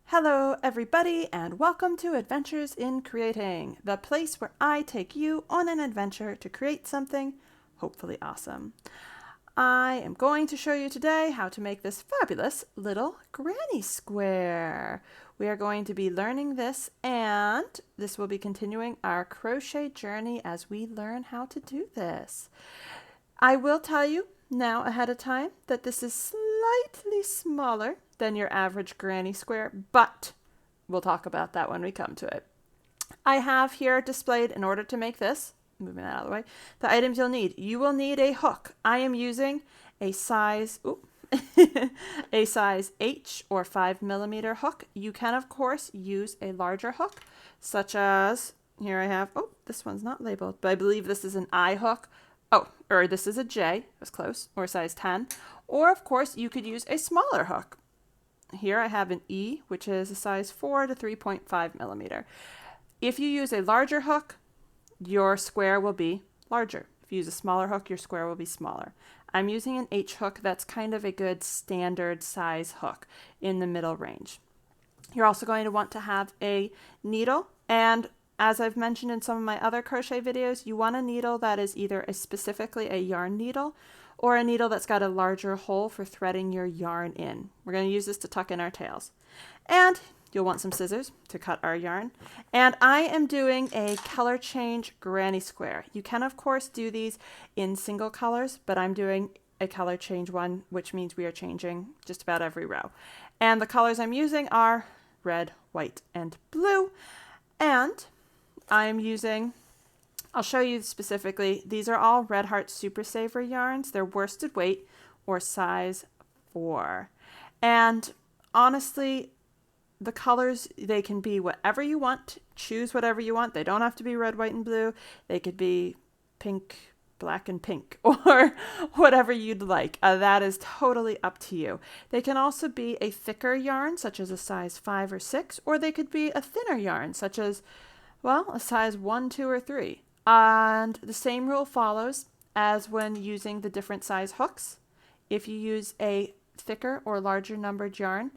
Hello everybody and welcome to Adventures in Creating, the place where I take you on an adventure to create something hopefully awesome. I am going to show you today how to make this fabulous little granny square. We are going to be learning this, and this will be continuing our crochet journey as we learn how to do this. I will tell you now ahead of time that this is slightly smaller than your average granny square, but we'll talk about that when we come to it. I have here displayed, in order to make this, moving that out of the way, the items you'll need. You will need a hook. I am using a size a size H or 5mm hook. You can of course use a larger hook, such as here I have, this one's not labeled, but I believe this is an I hook. Or this is a J, that's close, or size 10. Or of course you could use a smaller hook. Here I have an E, which is a size 4 to 3.5mm. If you use a larger hook, your square will be larger. If you use a smaller hook, your square will be smaller. I'm using an H hook that's kind of a good standard size hook in the middle range. You're also going to want to have a needle, and as I've mentioned in some of my other crochet videos, you want a needle that is either specifically a yarn needle or a needle that's got a larger hole for threading your yarn in. We're going to use this to tuck in our tails. And you'll want some scissors to cut our yarn. And I am doing a color change granny square. You can of course do these in single colors, but I'm doing a color change one, which means we are changing just about every row. And the colors I'm using are red, white, and blue. And I'm using, I'll show you specifically, these are all Red Heart Super Saver yarns. They're worsted weight or size 4. And honestly, the colors, they can be whatever you want. Choose whatever you want. They don't have to be red, white, and blue. They could be pink, black, and pink, or whatever you'd like. That is totally up to you. They can also be a thicker yarn, such as a size 5 or 6, or they could be a thinner yarn, such as, well, a size 1, 2, or 3. And the same rule follows as when using the different size hooks. If you use a thicker or larger numbered yarn,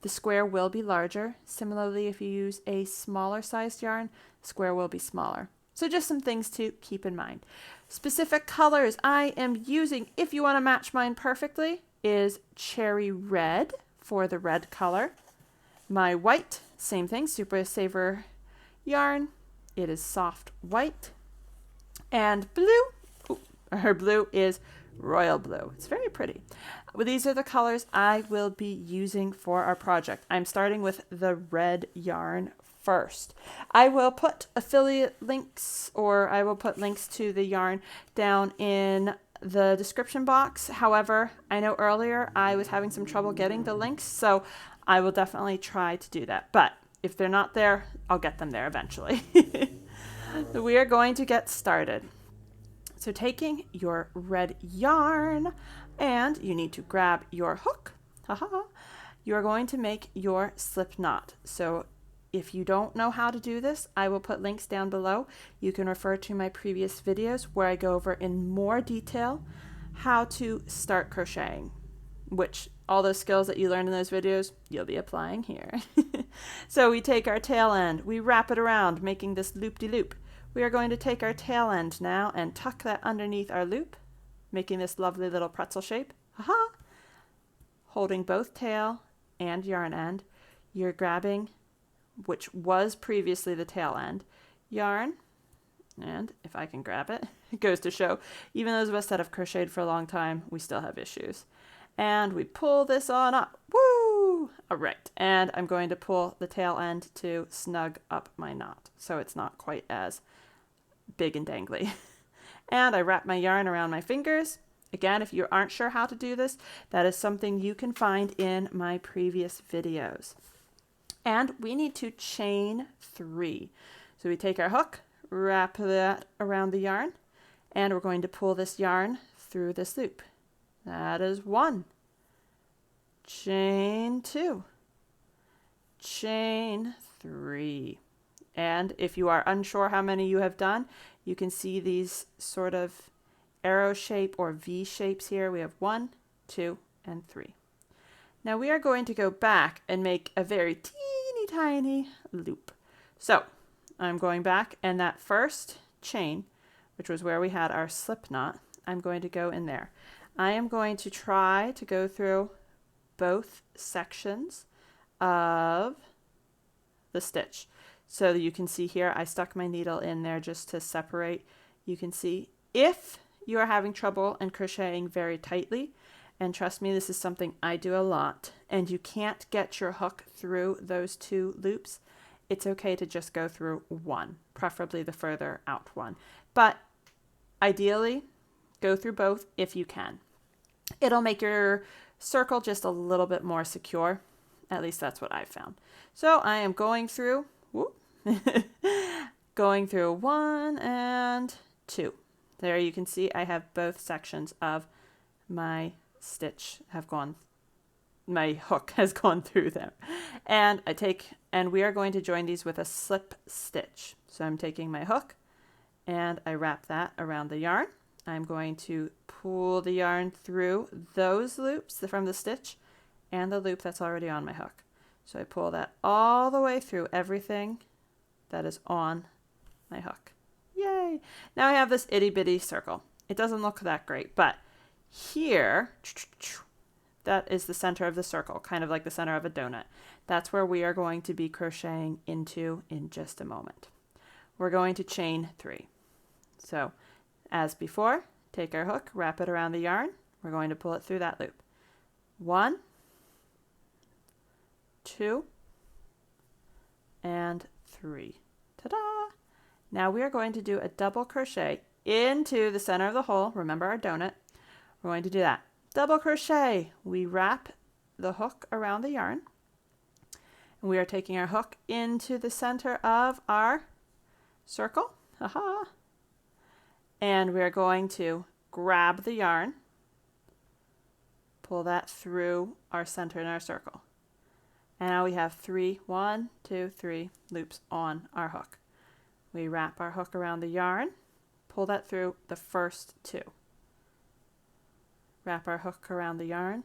the square will be larger. Similarly, if you use a smaller sized yarn, the square will be smaller. So just some things to keep in mind. Specific colors I am using, if you want to match mine perfectly, is cherry red for the red color. My white, same thing, Super Saver yarn. It is soft white. And blue, her blue is royal blue. It's very pretty. Well, these are the colors I will be using for our project. I'm starting with the red yarn first. I will put affiliate links, or I will put links to the yarn down in the description box. However, I know earlier I was having some trouble getting the links, so I will definitely try to do that. But if they're not there, I'll get them there eventually. We are going to get started. So taking your red yarn, and you need to grab your hook. You are going to make your slip knot. So if you don't know how to do this, I will put links down below. You can refer to my previous videos where I go over in more detail how to start crocheting, which all those skills that you learned in those videos, you'll be applying here. So we take our tail end, we wrap it around, making this loop-de-loop. We are going to take our tail end now and tuck that underneath our loop, making this lovely little pretzel shape. Holding both tail and yarn end, you're grabbing, which was previously the tail end, yarn, and if I can grab it, it goes to show, even those of us that have crocheted for a long time, we still have issues. And we pull this on up. Woo! All right, and I'm going to pull the tail end to snug up my knot so it's not quite as big and dangly. And I wrap my yarn around my fingers. Again, if you aren't sure how to do this, that is something you can find in my previous videos. And we need to chain 3. So we take our hook, wrap that around the yarn, and we're going to pull this yarn through this loop. That is 1. Chain 2. Chain 3. And if you are unsure how many you have done, you can see these sort of arrow shape or V shapes here. We have 1, 2, and 3. Now we are going to go back and make a very teeny tiny loop. So I'm going back, and that first chain, which was where we had our slip knot, I'm going to go in there. I am going to try to go through both sections of the stitch. So you can see here, I stuck my needle in there just to separate. You can see if you are having trouble and crocheting very tightly, and trust me, this is something I do a lot, and you can't get your hook through those two loops, it's okay to just go through one, preferably the further out one. But ideally, go through both if you can. It'll make your circle just a little bit more secure. At least that's what I've found. So I am going through, going through 1 and 2. There you can see I have both sections of my stitch have gone, my hook has gone through there. And we are going to join these with a slip stitch. So I'm taking my hook and I wrap that around the yarn. I'm going to pull the yarn through those loops from the stitch and the loop that's already on my hook. So I pull that all the way through everything that is on my hook. Yay! Now I have this itty bitty circle. It doesn't look that great, but here, that is the center of the circle, kind of like the center of a donut. That's where we are going to be crocheting into in just a moment. We're going to chain 3. So as before, take our hook, wrap it around the yarn. We're going to pull it through that loop. 1, 2, and 3. Ta-da! Now we are going to do a double crochet into the center of the hole. Remember our donut. We're going to do that. Double crochet. We wrap the hook around the yarn. And we are taking our hook into the center of our circle. Aha! And we're going to grab the yarn, pull that through our center in our circle. And now we have 3, 1, 2, 3 loops on our hook. We wrap our hook around the yarn, pull that through the first 2. Wrap our hook around the yarn,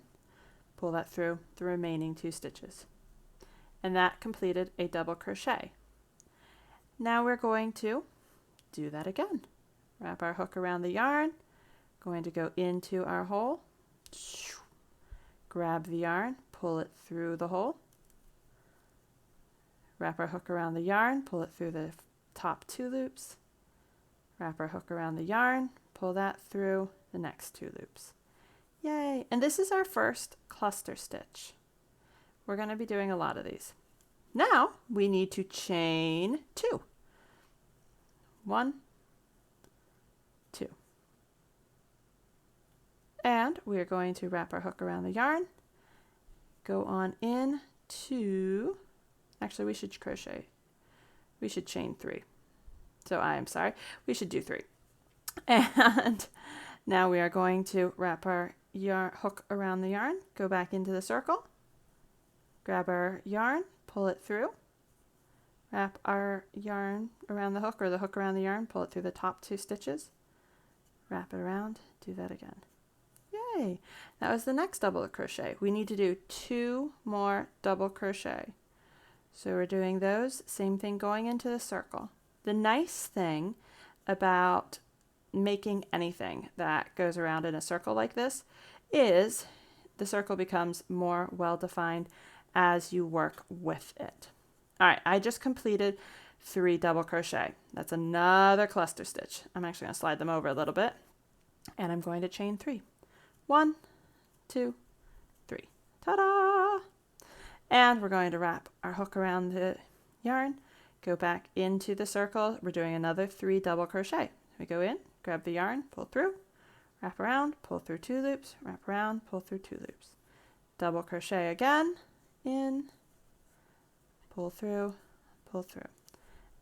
pull that through the remaining 2 stitches. And that completed a double crochet. Now we're going to do that again. Wrap our hook around the yarn, going to go into our hole, grab the yarn, pull it through the hole, wrap our hook around the yarn, pull it through the top 2 loops, wrap our hook around the yarn, pull that through the next 2 loops. Yay! And this is our first cluster stitch. We're going to be doing a lot of these. Now we need to chain 2. 1, 2. And we're going to wrap our hook around the yarn, go on in to, actually we should crochet, we should chain 3. So I am sorry, we should do 3. And now we are going to wrap our hook around the yarn, go back into the circle, grab our yarn, pull it through, wrap our yarn around the hook or the hook around the yarn, pull it through the top 2 stitches, wrap it around, do that again. Yay! That was the next double crochet. We need to do 2 more double crochet. So we're doing those, same thing going into the circle. The nice thing about making anything that goes around in a circle like this is the circle becomes more well-defined as you work with it. All right, I just completed 3 double crochet. That's another cluster stitch. I'm actually going to slide them over a little bit, and I'm going to chain 3. 1, 2, 3. Ta-da! And we're going to wrap our hook around the yarn, go back into the circle. We're doing another 3 double crochet. We go in, grab the yarn, pull through, wrap around, pull through 2 loops, wrap around, pull through 2 loops. Double crochet again, in, pull through,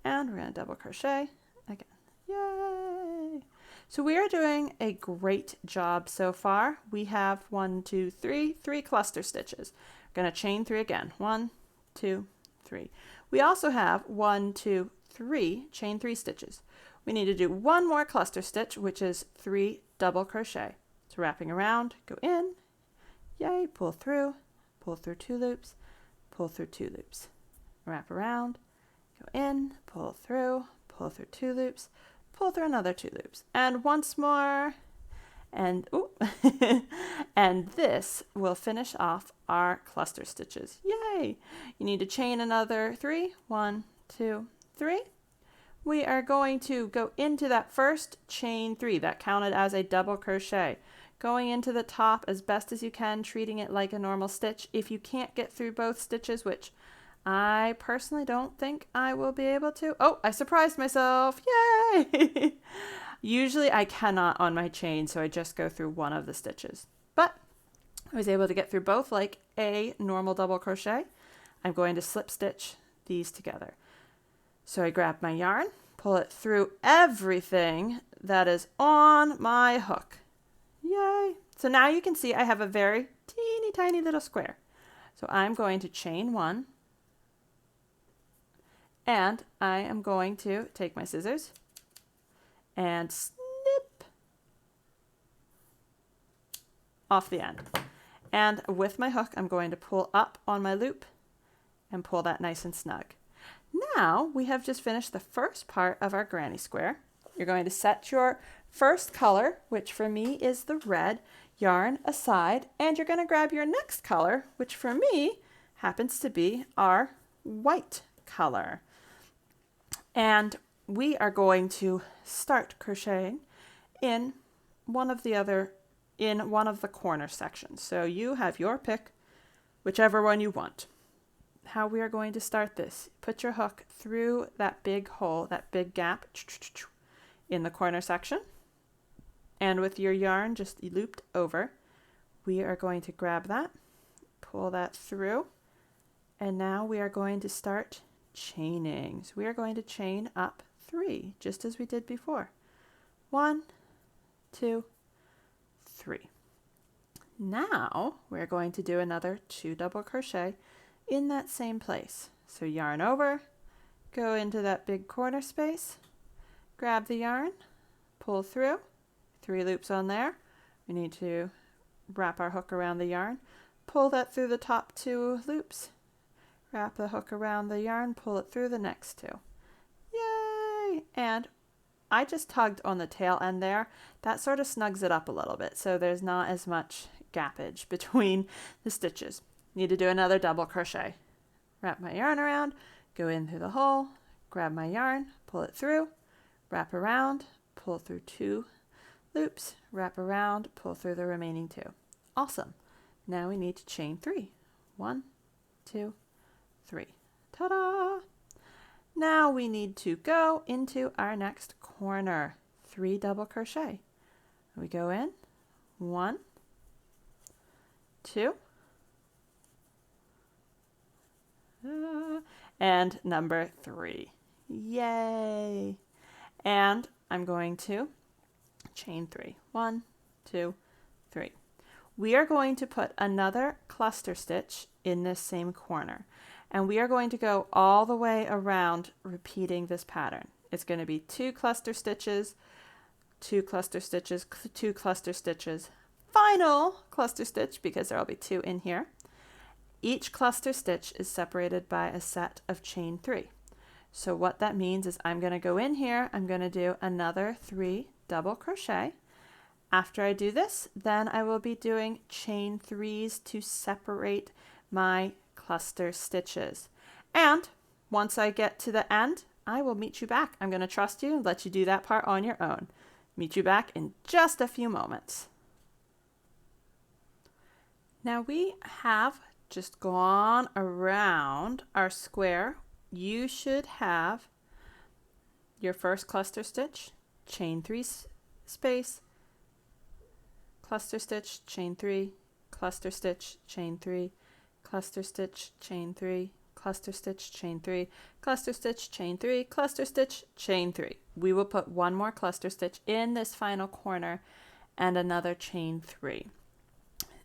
and we're going to double crochet again. Yay! So we are doing a great job so far. We have 1, 2, 3 cluster stitches. We're going to chain 3 again. 1, 2, 3. We also have 1, 2, 3 chain 3 stitches. We need to do 1 more cluster stitch, which is 3 double crochet. So wrapping around, go in, yay, pull through, pull through 2 loops, pull through 2 loops, wrap around, go in, pull through 2 loops, pull through another 2 loops, and once more, and and this will finish off our cluster stitches. Yay! You need to chain another 3. 1, 2, 3. We are going to go into that first chain 3 that counted as a double crochet, going into the top as best as you can, treating it like a normal stitch. If you can't get through both stitches, which I personally don't think I will be able to. Oh, I surprised myself. Yay! Usually I cannot on my chain, so I just go through one of the stitches. But I was able to get through both like a normal double crochet. I'm going to slip stitch these together. So I grab my yarn, pull it through everything that is on my hook. Yay! So now you can see I have a very teeny tiny little square. So I'm going to chain 1, and I am going to take my scissors and snip off the end. And with my hook, I'm going to pull up on my loop and pull that nice and snug. Now we have just finished the first part of our granny square. You're going to set your first color, which for me is the red, yarn aside, and you're going to grab your next color, which for me happens to be our white color. And we are going to start crocheting in one of the corner sections. So you have your pick, whichever one you want. How we are going to start this: put your hook through that big hole, that big gap in the corner section, and with your yarn just looped over, we are going to grab that, pull that through, and now we are going to start chaining. So we are going to chain up 3, just as we did before. 1, 2, 3. Now we're going to do another 2 double crochet in that same place. So yarn over, go into that big corner space, grab the yarn, pull through, 3 loops on there. We need to wrap our hook around the yarn, pull that through the top 2 loops, wrap the hook around the yarn, pull it through the next 2. Yay! And I just tugged on the tail end there. That sort of snugs it up a little bit, so there's not as much gappage between the stitches. Need to do another double crochet. Wrap my yarn around, go in through the hole, grab my yarn, pull it through, wrap around, pull through 2 loops, wrap around, pull through the remaining 2. Awesome. Now we need to chain 3. 1, 2, 3. Ta-da! Now we need to go into our next corner. 3 double crochet. We go in, 1, 2, and number 3. Yay! And I'm going to chain 3. 1, 2, 3. We are going to put another cluster stitch in this same corner, and we are going to go all the way around repeating this pattern. It's going to be 2 cluster stitches, 2 cluster stitches, 2 cluster stitches, final cluster stitch, because there will be 2 in here. Each cluster stitch is separated by a set of chain 3. So what that means is I'm going to go in here, I'm going to do another 3 double crochet. After I do this, then I will be doing chain 3s to separate my cluster stitches. And once I get to the end, I will meet you back. I'm going to trust you and let you do that part on your own. Meet you back in just a few moments. Now we have just gone around our square. You should have your first cluster stitch, chain 3 space, cluster stitch, chain 3, cluster stitch, chain 3, cluster stitch, chain 3, cluster stitch, chain 3, cluster stitch, chain 3, cluster stitch, chain 3. We will put 1 more cluster stitch in this final corner and another chain 3.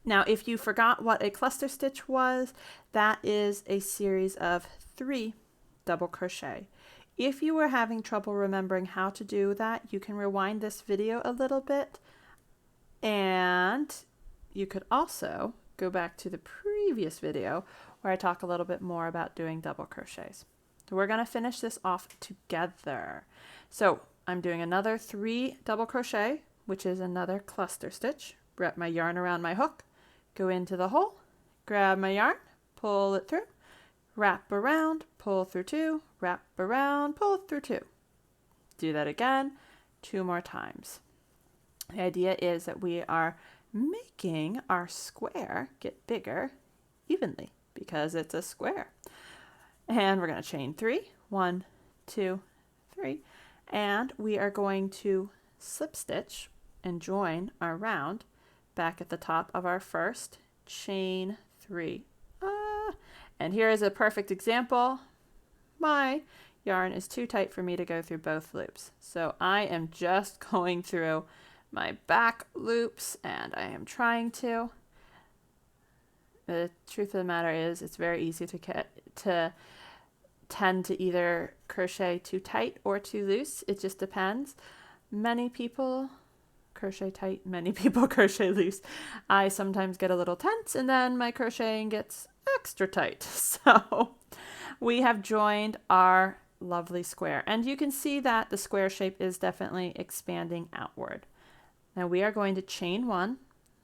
Now, if you forgot what a cluster stitch was, that is a series of 3 double crochet. If you were having trouble remembering how to do that, you can rewind this video a little bit, and you could also go back to the previous video where I talk a little bit more about doing double crochets. So we're going to finish this off together. So I'm doing another 3 double crochet, which is another cluster stitch. Wrap my yarn around my hook, go into the hole, grab my yarn, pull it through, wrap around, pull through 2, wrap around, pull through 2. Do that again 2 more times. The idea is that we are making our square get bigger evenly because it's a square. And we're going to chain 3, 1, 2, 3, and we are going to slip stitch and join our round back at the top of our first, chain 3. And here is a perfect example. My yarn is too tight for me to go through both loops, so I am just going through my back loops, and I am trying to. The truth of the matter is it's very easy to tend to either crochet too tight or too loose. It just depends. Many people crochet tight, many people crochet loose. I sometimes get a little tense, and then my crocheting gets extra tight. So we have joined our lovely square, and you can see that the square shape is definitely expanding outward. Now we are going to chain 1,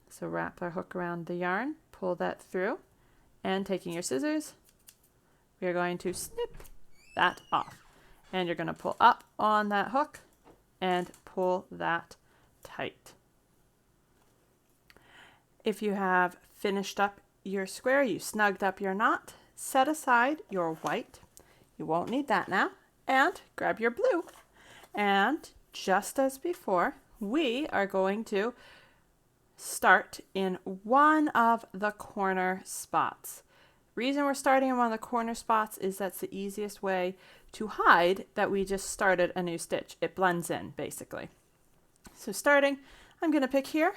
so wrap our hook around the yarn, pull that through, and taking your scissors, we are going to snip that off, and you're going to pull up on that hook and pull that tight. If you have finished up your square, you snugged up your knot, set aside your white, you won't need that now, and grab your blue, and just as before, we are going to start in one of the corner spots. Reason we're starting in one of the corner spots is that's the easiest way to hide that we just started a new stitch. It blends in basically. So starting, I'm going to pick here,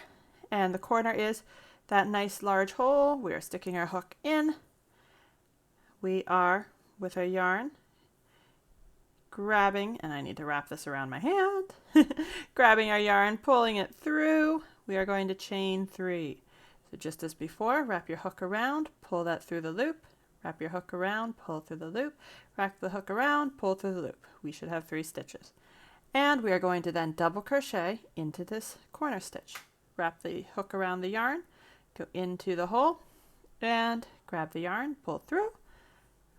and the corner is that nice large hole. We are sticking our hook in. We are with our yarn grabbing, and I need to wrap this around my hand, grabbing our yarn, pulling it through. We are going to chain 3. So just as before, wrap your hook around, pull that through the loop, wrap your hook around, pull through the loop, wrap the hook around, pull through the loop. We should have 3 stitches. And we are going to then double crochet into this corner stitch. Wrap the hook around the yarn, go into the hole, and grab the yarn, pull through,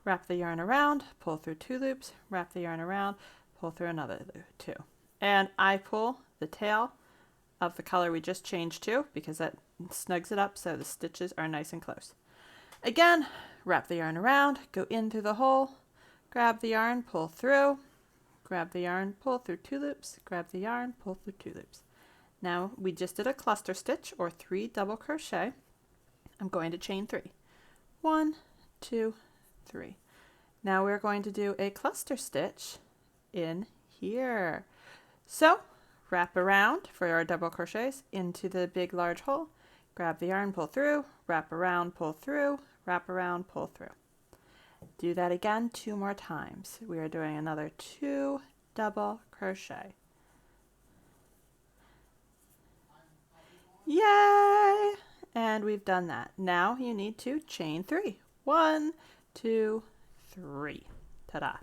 wrap the yarn around, pull through 2 loops, wrap the yarn around, pull through another 2. And I pull the tail of the color we just changed to because that snugs it up so the stitches are nice and close. Again, wrap the yarn around, go in through the hole, grab the yarn, pull through, grab the yarn, pull through 2 loops, grab the yarn, pull through 2 loops. Now we just did a cluster stitch or 3 double crochet. I'm going to chain 3. 1, 2, 3. Now we're going to do a cluster stitch in here. So wrap around for our double crochets into the big large hole, grab the yarn, pull through, wrap around, pull through, wrap around, pull through. Do that again 2 more times. We are doing another 2 double crochet. Yay! And we've done that. Now you need to chain 3. 1, 2, 3. Ta-da!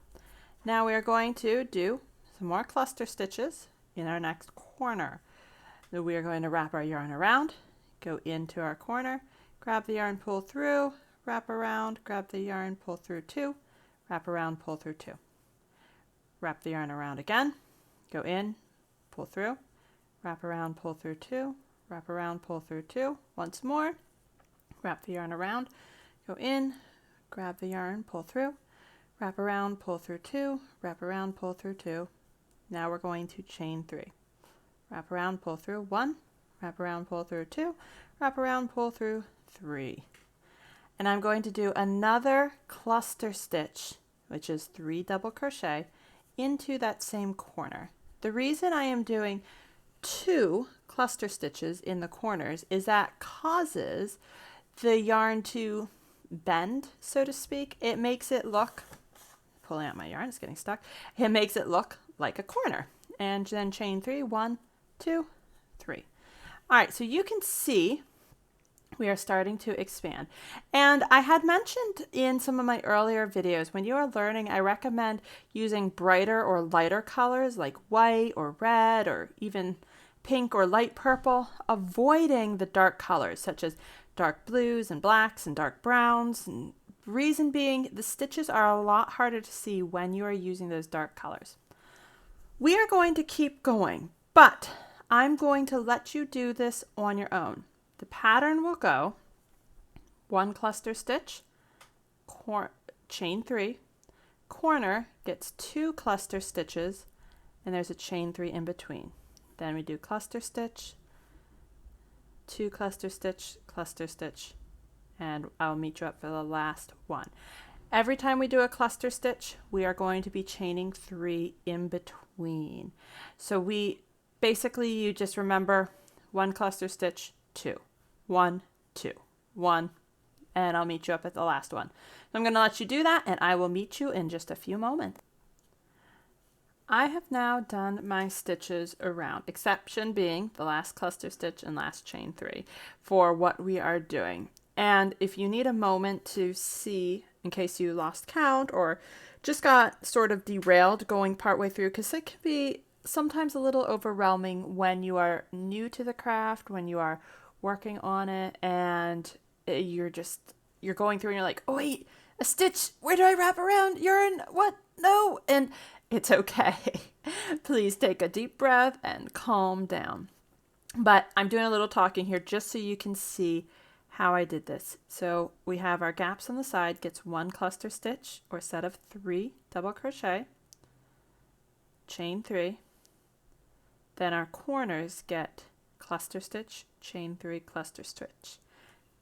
Now we are going to do some more cluster stitches in our next corner. So we are going to wrap our yarn around, go into our corner, grab the yarn, pull through, wrap around, grab the yarn, pull through 2, wrap around, pull through 2. Wrap the yarn around again, go in, pull through, wrap around, pull through 2, wrap around, pull through 2. Once more, wrap the yarn around, go in, grab the yarn, pull through, wrap around, pull through 2, wrap around, pull through 2. Now we're going to chain 3. Wrap around, pull through 1, wrap around, pull through 2, wrap around, pull through 3. And I'm going to do another cluster stitch, which is 3 double crochet, into that same corner. The reason I am doing 2 cluster stitches in the corners is that causes the yarn to bend, so to speak. It makes it look, pulling out my yarn, it's getting stuck, it makes it look like a corner. And then chain 3, 1, 2, 3. All right, so you can see we are starting to expand. And I had mentioned in some of my earlier videos, when you are learning, I recommend using brighter or lighter colors like white or red or even pink or light purple, avoiding the dark colors such as dark blues and blacks and dark browns. And reason being, the stitches are a lot harder to see when you are using those dark colors. We are going to keep going, but I'm going to let you do this on your own. The pattern will go 1 cluster stitch, chain 3, corner gets 2 cluster stitches, and there's a chain 3 in between. Then we do cluster stitch, 2 cluster stitch, and I'll meet you up for the last one. Every time we do a cluster stitch, we are going to be chaining 3 in between. So you just remember 1 cluster stitch, 2, 1, 2, 1, and I'll meet you up at the last one. So I'm going to let you do that, and I will meet you in just a few moments. I have now done my stitches around, exception being the last cluster stitch and last chain 3 for what we are doing. And if you need a moment to see, in case you lost count or just got sort of derailed going partway through, because it can be sometimes a little overwhelming when you are new to the craft, when you are working on it, and you're going through and you're like, oh wait, a stitch, where do I wrap around? Yarn, what? No. And it's okay. Please take a deep breath and calm down. But I'm doing a little talking here just so you can see how I did this. So we have our gaps on the side gets 1 cluster stitch or set of 3 double crochet, chain 3. Then our corners get cluster stitch, chain 3, cluster stitch.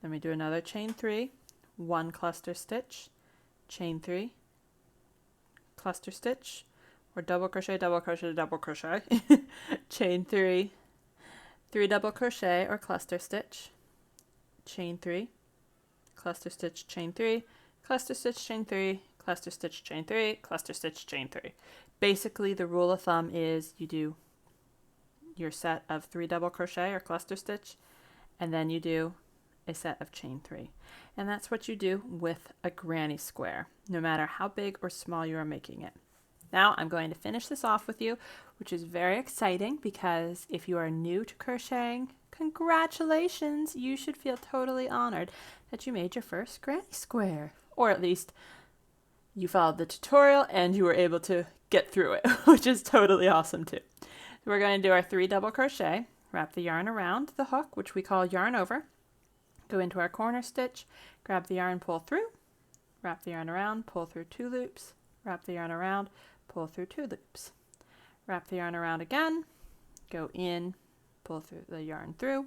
Then we do another chain 3, 1 cluster stitch, chain 3, cluster stitch, or double crochet, chain 3, 3 double crochet or cluster stitch, chain 3, cluster stitch, chain 3, cluster stitch, chain 3, cluster stitch, chain 3, cluster stitch, chain 3. Basically, the rule of thumb is you do your set of 3 double crochet or cluster stitch, and then you do a set of chain 3. And that's what you do with a granny square, no matter how big or small you are making it. Now I'm going to finish this off with you, which is very exciting because if you are new to crocheting, congratulations! You should feel totally honored that you made your first granny square, or at least you followed the tutorial and you were able to get through it, which is totally awesome too. So we're going to do our 3 double crochet, wrap the yarn around the hook, which we call yarn over, go into our corner stitch, grab the yarn, pull through, wrap the yarn around, pull through 2 loops, wrap the yarn around, pull through 2 loops, wrap the yarn around again, go in, pull through the yarn through,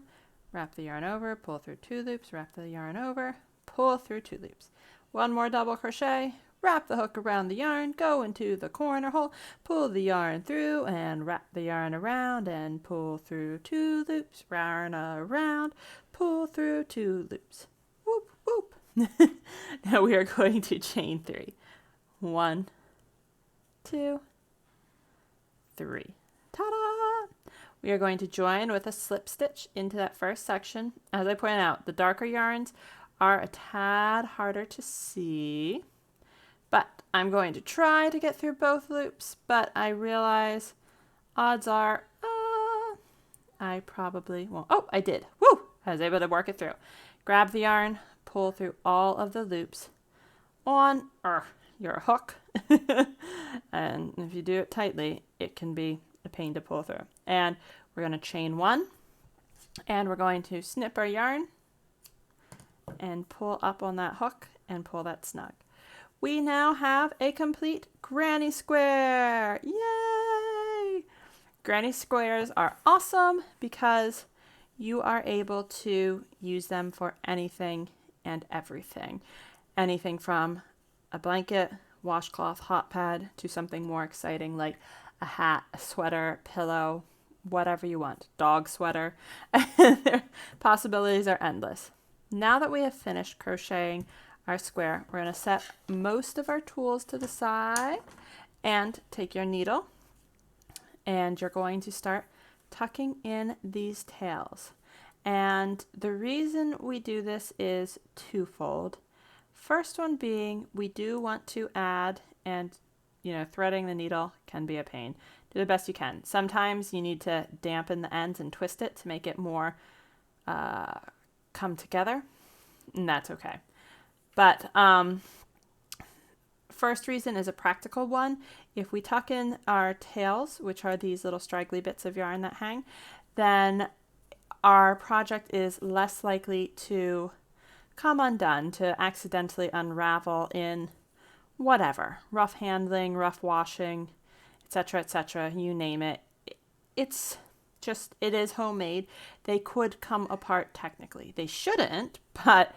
wrap the yarn over, pull through 2 loops, wrap the yarn over, pull through 2 loops. 1 more double crochet, wrap the hook around the yarn, go into the corner hole, pull the yarn through and wrap the yarn around and pull through 2 loops, yarn around, pull through 2 loops. Whoop, whoop. Now we are going to chain 3. 1, 2, 3. Ta-da! We are going to join with a slip stitch into that first section. As I pointed out, the darker yarns are a tad harder to see, but I'm going to try to get through both loops, but I realize odds are I probably won't. Oh, I did. Woo! I was able to work it through. Grab the yarn, pull through all of the loops on your hook. And if you do it tightly, it can be a pain to pull through. And we're going to chain 1, and we're going to snip our yarn and pull up on that hook and pull that snug. We now have a complete granny square. Yay! Granny squares are awesome because you are able to use them for anything and everything. Anything from a blanket, washcloth, hot pad, to something more exciting like a hat, a sweater, pillow, whatever you want. Dog sweater. Their possibilities are endless. Now that we have finished crocheting our square, we're going to set most of our tools to the side and take your needle, and you're going to start tucking in these tails. And the reason we do this is twofold. First one being we do want to add, and threading the needle can be a pain. Do the best you can. Sometimes you need to dampen the ends and twist it to make it more come together, and that's okay. But first reason is a practical one. If we tuck in our tails, which are these little straggly bits of yarn that hang, then our project is less likely to come undone, to accidentally unravel in whatever, rough handling, rough washing, etc., you name it. It is homemade. They could come apart technically. They shouldn't, but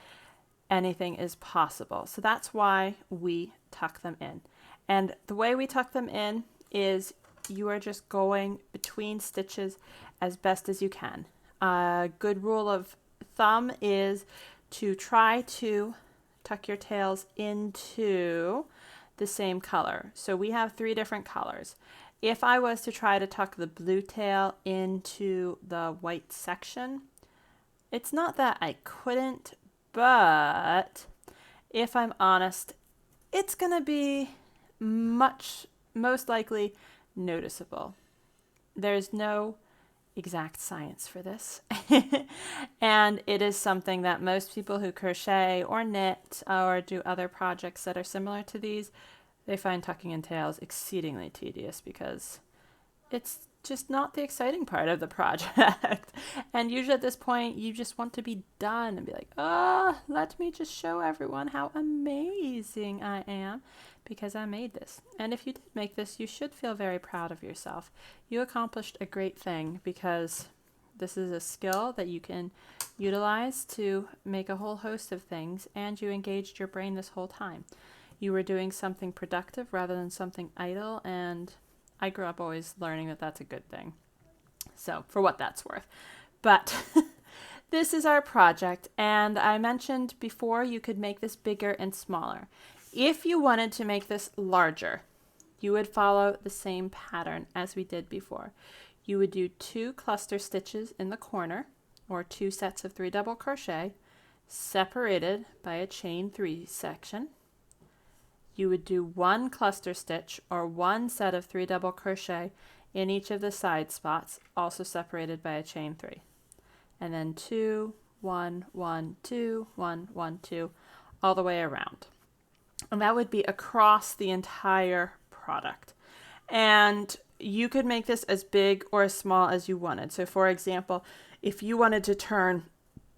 anything is possible. So that's why we tuck them in. And the way we tuck them in is you are just going between stitches as best as you can. A good rule of thumb is to try to tuck your tails into the same color. So we have 3 different colors. If I was to try to tuck the blue tail into the white section, it's not that I couldn't, but if I'm honest, it's going to be most likely noticeable. There's no exact science for this. And it is something that most people who crochet or knit or do other projects that are similar to these, they find tucking in tails exceedingly tedious because it's just not the exciting part of the project. And usually at this point, you just want to be done and be like, let me just show everyone how amazing I am because I made this. And if you did make this, you should feel very proud of yourself. You accomplished a great thing because this is a skill that you can utilize to make a whole host of things, and you engaged your brain this whole time. You were doing something productive rather than something idle, and I grew up always learning that that's a good thing. So for what that's worth. But this is our project, and I mentioned before you could make this bigger and smaller. If you wanted to make this larger, you would follow the same pattern as we did before. You would do 2 cluster stitches in the corner, or 2 sets of 3 double crochet, separated by a chain 3 section. You would do 1 cluster stitch or 1 set of 3 double crochet in each of the side spots, also separated by a chain 3. And then 2, 1, 1, 2, 1, 1, 2, all the way around. And that would be across the entire product. And you could make this as big or as small as you wanted. So for example, if you wanted to turn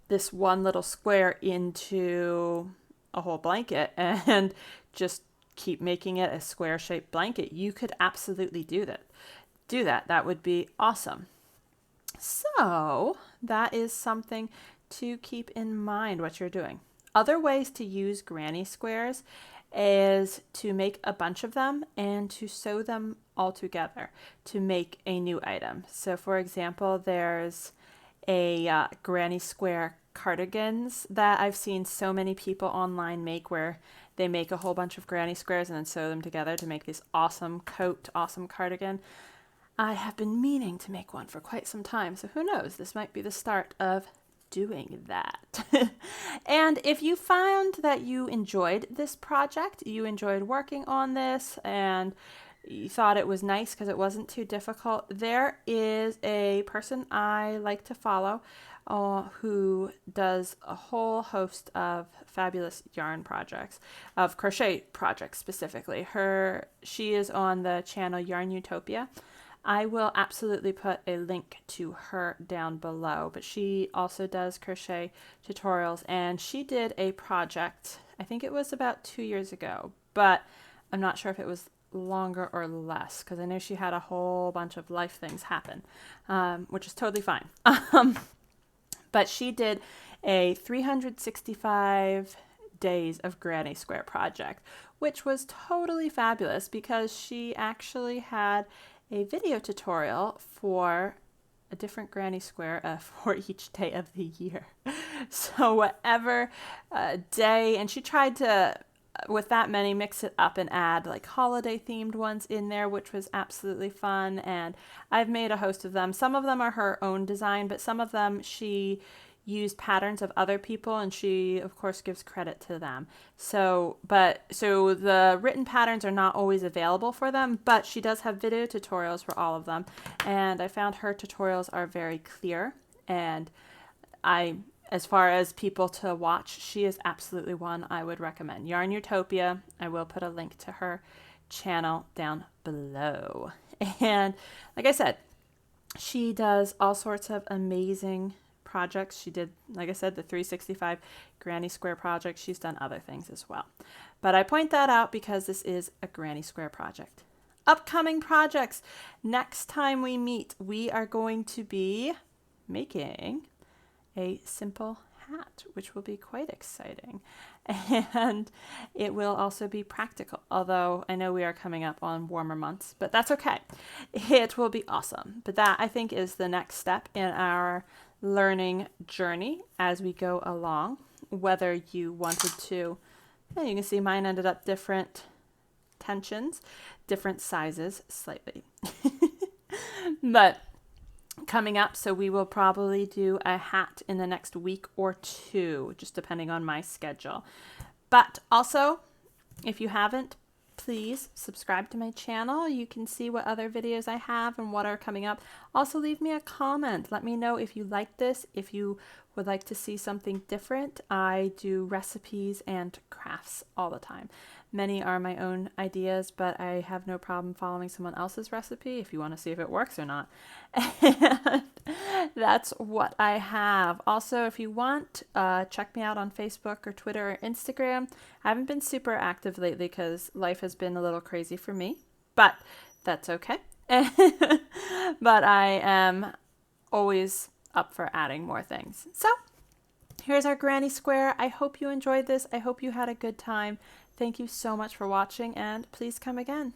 this one little square into a whole blanket and just keep making it a square shaped blanket, you could absolutely do that. That would be awesome. So that is something to keep in mind what you're doing. Other ways to use granny squares is to make a bunch of them and to sew them all together to make a new item. So for example, there's a granny square cardigans that I've seen so many people online make, where they make a whole bunch of granny squares and then sew them together to make this awesome coat, awesome cardigan. I have been meaning to make one for quite some time, so who knows, this might be the start of doing that. And if you found that you enjoyed this project, you enjoyed working on this, and you thought it was nice because it wasn't too difficult, there is a person I like to follow who does a whole host of fabulous yarn projects, of crochet projects specifically. She is on the channel Yarn Utopia. I will absolutely put a link to her down below, but she also does crochet tutorials, and she did a project, I think it was about 2 years ago, but I'm not sure if it was longer or less, because I know she had a whole bunch of life things happen, which is totally fine. But she did a 365 days of granny square project, which was totally fabulous because she actually had a video tutorial for a different granny square for each day of the year. So whatever day, and she tried to with that many, mix it up and add like holiday themed ones in there, which was absolutely fun. And I've made a host of them. Some of them are her own design, but some of them she used patterns of other people, and she of course gives credit to them. So the written patterns are not always available for them, but she does have video tutorials for all of them, and I found her tutorials are very clear, and as far as people to watch, she is absolutely one I would recommend. Yarn Utopia. I will put a link to her channel down below. And like I said, she does all sorts of amazing projects. She did, like I said, the 365 Granny Square project. She's done other things as well. But I point that out because this is a Granny Square project. Upcoming projects. Next time we meet, we are going to be making a simple hat, which will be quite exciting. And it will also be practical, although I know we are coming up on warmer months, but that's okay. It will be awesome. But that, I think, is the next step in our learning journey as we go along. Whether you wanted to, and you can see mine ended up different tensions, different sizes slightly. But coming up, so we will probably do a hat in the next week or two, just depending on my schedule. But also, if you haven't, please subscribe to my channel. You can see what other videos I have and what are coming up. Also, leave me a comment. Let me know if you like this, if you would like to see something different. I do recipes and crafts all the time. Many are my own ideas, but I have no problem following someone else's recipe if you want to see if it works or not. And that's what I have. Also, if you want, check me out on Facebook or Twitter or Instagram. I haven't been super active lately because life has been a little crazy for me, but that's okay. But I am always up for adding more things. So here's our Granny Square. I hope you enjoyed this. I hope you had a good time. Thank you so much for watching, and please come again.